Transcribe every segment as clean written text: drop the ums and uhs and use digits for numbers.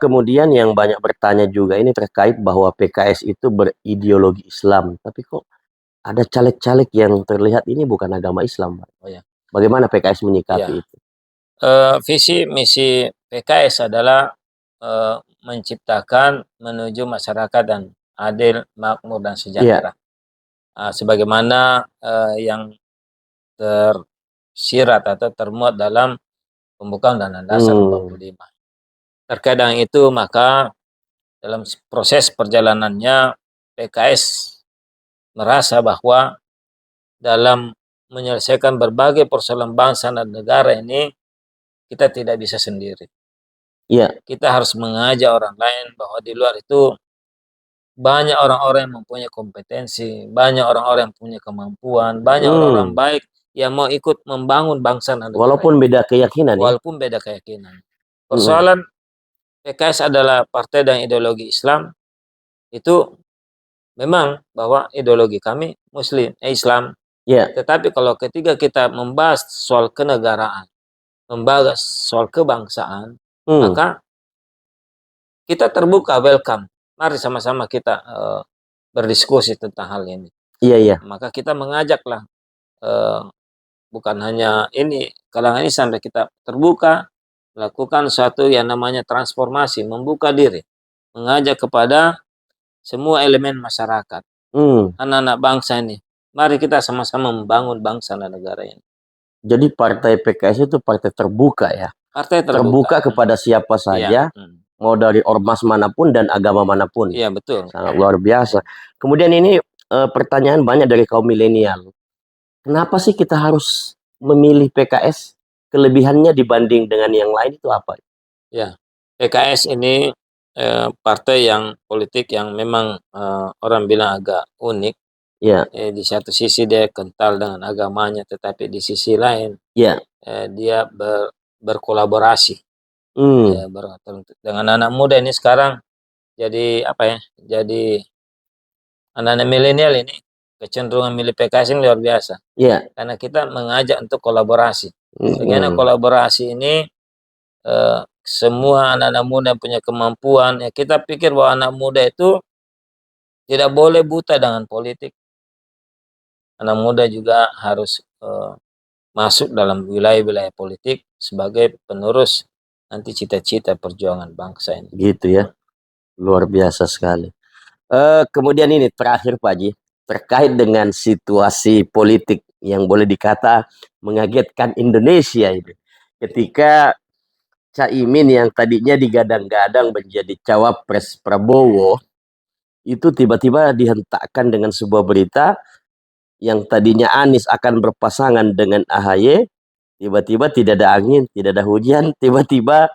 kemudian yang banyak bertanya juga ini terkait bahwa PKS itu berideologi Islam, tapi kok ada caleg-caleg yang terlihat ini bukan agama Islam, Pak. Oh ya. Bagaimana PKS menyikapi Iya. itu? Visi misi PKS adalah menciptakan menuju masyarakat dan adil, makmur dan Iya. sejahtera. Sebagaimana yang tersirat atau termuat dalam pembukaan Undang-Undang Dasar 45. Terkait dengan itu, maka dalam proses perjalanannya PKS merasa bahwa dalam menyelesaikan berbagai persoalan bangsa dan negara ini kita tidak bisa sendiri. Iya. Kita harus mengajak orang lain bahwa di luar itu banyak orang-orang yang mempunyai kompetensi, banyak orang-orang yang punya kemampuan, banyak orang-orang baik yang mau ikut membangun bangsa dan negara. Walaupun beda keyakinan ya. Walaupun beda keyakinan. Persoalan PKS adalah partai dan ideologi Islam, itu memang bahwa ideologi kami Islam. Iya. Tetapi kalau ketika kita membahas soal kenegaraan, membahas soal kebangsaan, maka kita terbuka, welcome. Mari sama-sama kita berdiskusi tentang hal ini. Iya, iya. Maka kita mengajaklah bukan hanya ini kalangan ini sampai kita terbuka melakukan suatu yang namanya transformasi, membuka diri, mengajak kepada semua elemen masyarakat, anak-anak bangsa ini. Mari kita sama-sama membangun bangsa dan negara ini. Jadi partai PKS itu partai terbuka ya? Partai terbuka kepada siapa saja, mau dari ormas manapun dan agama manapun. Iya, betul. Sangat luar biasa. Kemudian ini pertanyaan banyak dari kaum milenial. Kenapa sih kita harus memilih PKS? Kelebihannya dibanding dengan yang lain itu apa? Ya, PKS ini partai yang politik yang memang orang bilang agak unik. Ya. Di satu sisi dia kental dengan agamanya, tetapi di sisi lain dia berkolaborasi dengan anak muda ini sekarang. Jadi apa ya? Jadi anak-anak milenial ini kecenderungan milih PKS ini luar biasa. Iya. Karena kita mengajak untuk kolaborasi. Bagaimana kolaborasi ini semua anak-anak muda punya kemampuan. Ya, kita pikir bahwa anak muda itu tidak boleh buta dengan politik. Anak muda juga harus masuk dalam wilayah-wilayah politik sebagai penerus nanti cita-cita perjuangan bangsa ini. Gitu ya, luar biasa sekali. Kemudian ini terakhir Pak Haji, terkait dengan situasi politik yang boleh dikata mengagetkan Indonesia ini. Ketika Caimin yang tadinya digadang-gadang menjadi cawapres Prabowo, itu tiba-tiba dihentakkan dengan sebuah berita yang tadinya Anies akan berpasangan dengan AHY, tiba-tiba tidak ada angin, tidak ada hujan, tiba-tiba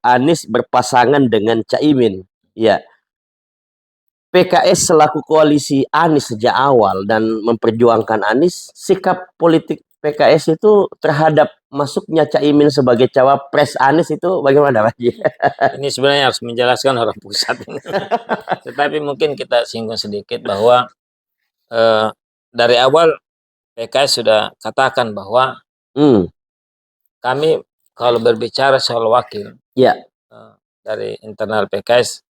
Anies berpasangan dengan Caimin. Ya, PKS selaku koalisi Anies sejak awal dan memperjuangkan Anies, sikap politik PKS itu terhadap masuknya Caimin sebagai cawapres Anies itu bagaimana Pak? Ini sebenarnya harus menjelaskan orang pusat. Tetapi mungkin kita singgung sedikit bahwa dari awal PKS sudah katakan bahwa kami kalau berbicara soal wakil dari internal PKS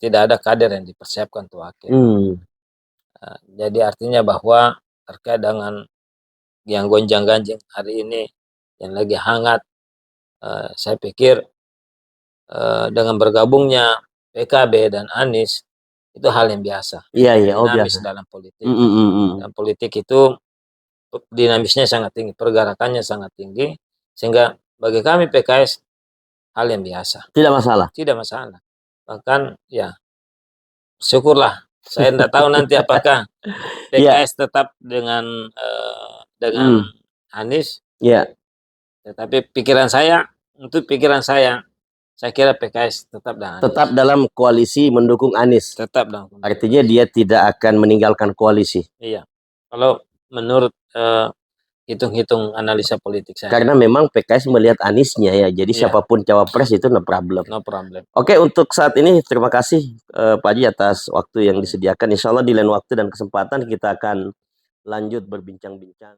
tidak ada kader yang dipersiapkan untuk wakil. Jadi artinya bahwa terkait dengan yang gonjang-ganjing hari ini yang lagi hangat, saya pikir dengan bergabungnya PKB dan Anies itu hal yang biasa. Dinamis dalam politik. Dan politik itu dinamisnya sangat tinggi, pergerakannya sangat tinggi, sehingga bagi kami PKS hal yang biasa. Tidak masalah. Tidak masalah. Bahkan ya syukurlah. Saya tidak tahu nanti apakah PKS tetap dengan Anies. Tetapi untuk pikiran saya kira PKS tetap dengan Anies. Tetap dalam koalisi mendukung Anies. Tetap dalam. Artinya dia tidak akan meninggalkan koalisi. Iya. Kalau menurut hitung-hitung analisa politik saya. Karena memang PKS melihat Aniesnya ya. Jadi siapapun cawapres itu no problem. No problem. Oke, untuk saat ini terima kasih Pak Haji atas waktu yang disediakan. Insya Allah di lain waktu dan kesempatan kita akan lanjut berbincang-bincang.